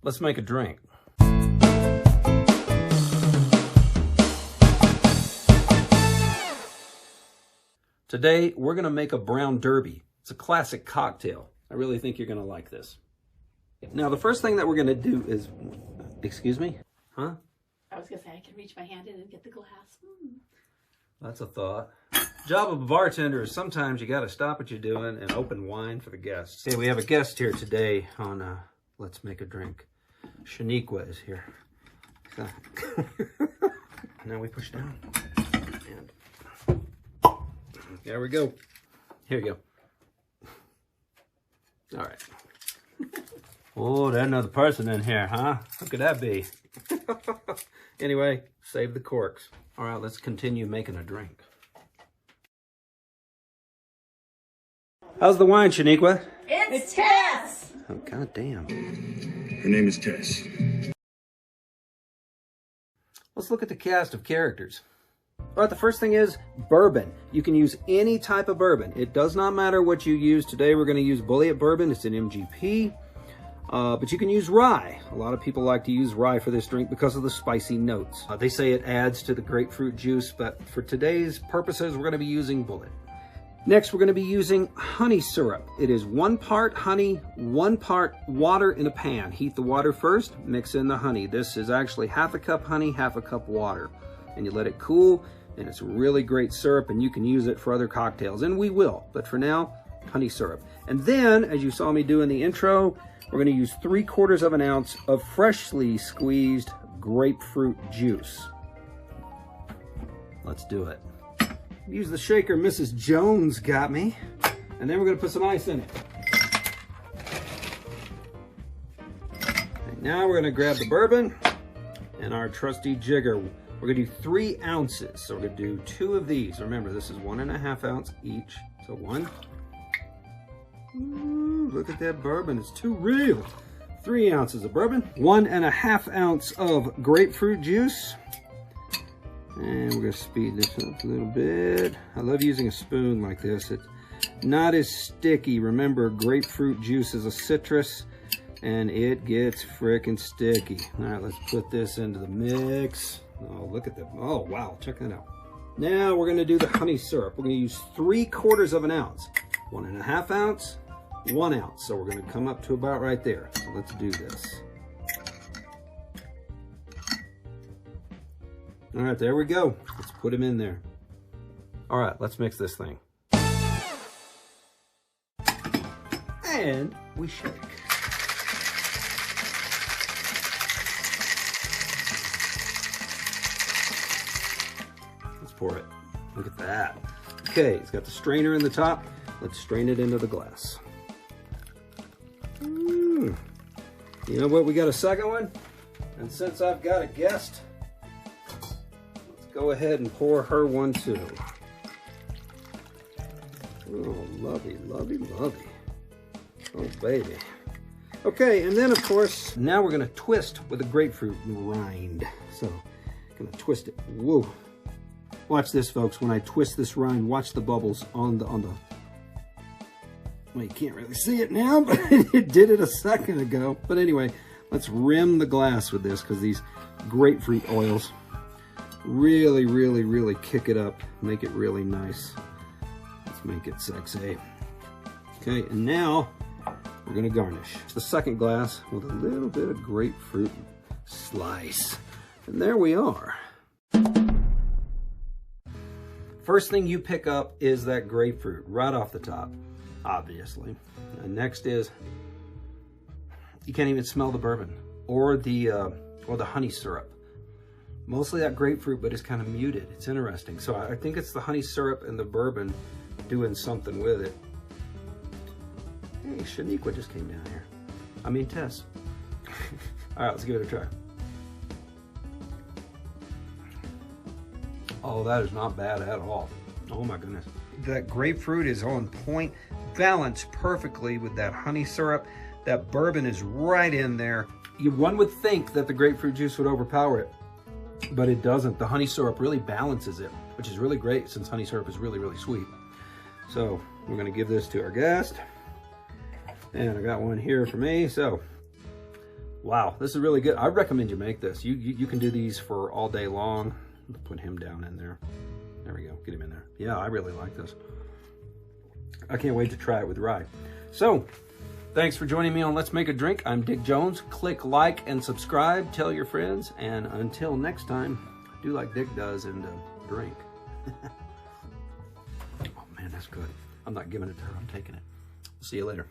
Let's make a drink. Today, we're gonna make a brown derby. It's a classic cocktail. I really think you're gonna like this. Now, the first thing that we're gonna do is, excuse me? Huh? I was gonna say, I can reach my hand in and get the glass. That's a thought. Job of a bartender is sometimes you gotta stop what you're doing and open wine for the guests. Okay, we have a guest here today on Let's Make a Drink. Shaniqua is here. So, now we push down. And there we go. Here you go. All right. Oh, there's another person in here, huh? Who could that be? Anyway, save the corks. All right, let's continue making a drink. How's the wine, Shaniqua? It's Tess! Oh, goddamn. Her name is Tess. Let's look at the cast of characters. All right, the first thing is bourbon. You can use any type of bourbon. It does not matter what you use. Today we're going to use Bulliet Bourbon. It's an MGP. But you can use rye. A lot of people like to use rye for this drink because of the spicy notes. They say it adds to the grapefruit juice, but for today's purposes, we're going to be using Bullet. Next, we're going to be using honey syrup. It is 1 part honey, 1 part water in a pan. Heat the water first, mix in the honey. This is actually 1/2 cup honey, 1/2 cup water. And you let it cool, and it's really great syrup, and you can use it for other cocktails, and we will. But for now, honey syrup. And then, as you saw me do in the intro, we're going to use 3/4 of an ounce of freshly squeezed grapefruit juice. Let's do it. Use the shaker Mrs. Jones got me. And then we're going to put some ice in it. And now we're going to grab the bourbon and our trusty jigger. We're going to do 3 ounces. So we're going to do 2 of these. Remember, this is 1.5 ounce each. So 1. Ooh, look at that bourbon, it's too real. 3 ounces of bourbon, 1.5 ounce of grapefruit juice. And we're gonna speed this up a little bit. I love using a spoon like this. It's not as sticky. Remember, grapefruit juice is a citrus and it gets frickin' sticky. All right, let's put this into the mix. Oh, look at that. Oh, wow, check that out. Now we're gonna do the honey syrup. We're gonna use 3/4 of an ounce. 1.5 ounce, 1 ounce. So we're going to come up to about right there. So let's do this. All right, there we go. Let's put him in there. All right, let's mix this thing. And we shake. Let's pour it. Look at that. Okay, it's got the strainer in the top. Let's strain it into the glass. You know what? We got a second one. And since I've got a guest, let's go ahead and pour her one too. Oh, lovey, lovey, lovey. Oh, baby. Okay, and then of course, now we're gonna twist with a grapefruit rind. So, gonna twist it. Whoa. Watch this, folks. When I twist this rind, watch the bubbles on the well, you can't really see it now, but it did it a second ago. But anyway, let's rim the glass with this because these grapefruit oils really, really, really kick it up, make it really nice. Let's make it sexy. Okay, and now we're gonna garnish the second glass with a little bit of grapefruit slice. And there we are. First thing you pick up is that grapefruit right off the top. Obviously. And next is, you can't even smell the bourbon or the honey syrup. Mostly that grapefruit, but it's kind of muted. It's interesting. So I think it's the honey syrup and the bourbon doing something with it. Hey, Shaniqua just came down here. I mean, Tess. All right, let's give it a try. Oh, that is not bad at all. Oh my goodness. That grapefruit is on point, balanced perfectly with that honey syrup. That bourbon is right in there. One would think that the grapefruit juice would overpower it, but it doesn't. The honey syrup really balances it, which is really great since honey syrup is really, really sweet. So we're gonna give this to our guest. And I got one here for me, so Wow, this is really good. I recommend you make this. You can do these for all day long. Put him down in there. There we go. Get him in there. Yeah, I really like this. I can't wait to try it with rye. So, thanks for joining me on Let's Make a Drink. I'm Dick Jones. Click like and subscribe. Tell your friends. And until next time, do like Dick does and drink. Oh man, that's good. I'm not giving it to her. I'm taking it. See you later.